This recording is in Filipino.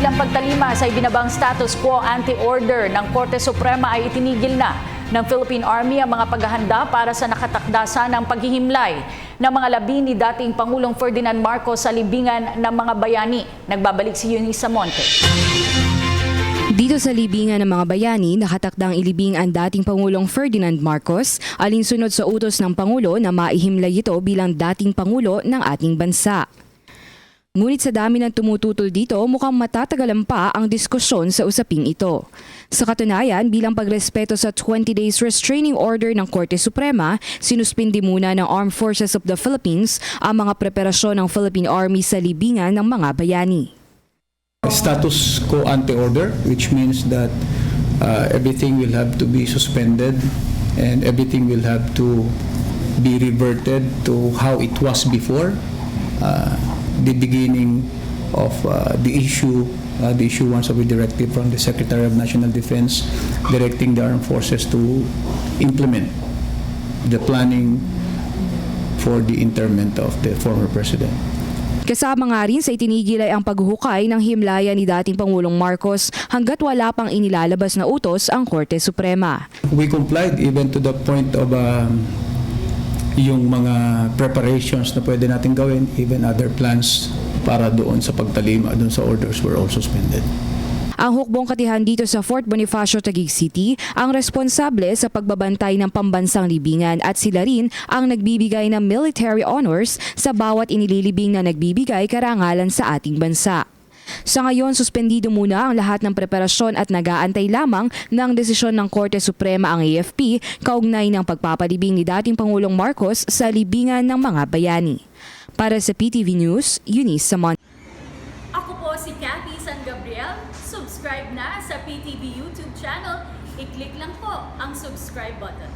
bilang pagtalima sa ibinabang status quo anti-order ng Korte Suprema ay itinigil na ng Philippine Army ang mga paghahanda para sa nakatakdasa ng paghihimlay ng mga labi ni dating Pangulong Ferdinand Marcos sa libingan ng mga bayani. Nagbabalik si Eunice Samonte. Dito sa libingan ng mga bayani, nakatakdang ilibing ang dating Pangulong Ferdinand Marcos alinsunod sa utos ng Pangulo na maihimlay ito bilang dating Pangulo ng ating bansa. Ngunit sa dami ng tumututol dito, mukhang matatagalan pa ang diskusyon sa usaping ito. Sa katunayan, bilang pagrespeto sa 20 days restraining order ng Korte Suprema, sinuspindi muna ng Armed Forces of the Philippines ang mga preparasyon ng Philippine Army sa libingan ng mga bayani. Status quo ante-order, which means that everything will have to be suspended and everything will have to be reverted to how it was before the beginning of the issuance of a directive from the Secretary of National Defense directing the armed forces to implement the planning for the interment of the former president. Kasama nga rin sa itinigil ay ang paghuhukay ng himlaya ni dating Pangulong Marcos hanggat wala pang inilalabas na utos ang Korte Suprema. We complied even to the point of yung mga preparations na pwede natin gawin, even other plans para doon sa pagtalima, doon sa orders were all suspended. Ang hukbong katihan dito sa Fort Bonifacio, Taguig City ang responsable sa pagbabantay ng pambansang libingan at sila rin ang nagbibigay ng military honors sa bawat inililibing na nagbibigay karangalan sa ating bansa. Sa ngayon, suspendido muna ang lahat ng preparasyon at nag-aantay lamang ng desisyon ng Korte Suprema ang AFP kaugnay ng pagpapalibing ni dating Pangulong Marcos sa libingan ng mga bayani. Para sa PTV News, Eunice Samonte. Ako po si Cathy San Gabriel. Subscribe na sa PTV YouTube channel. I-click lang po ang subscribe button.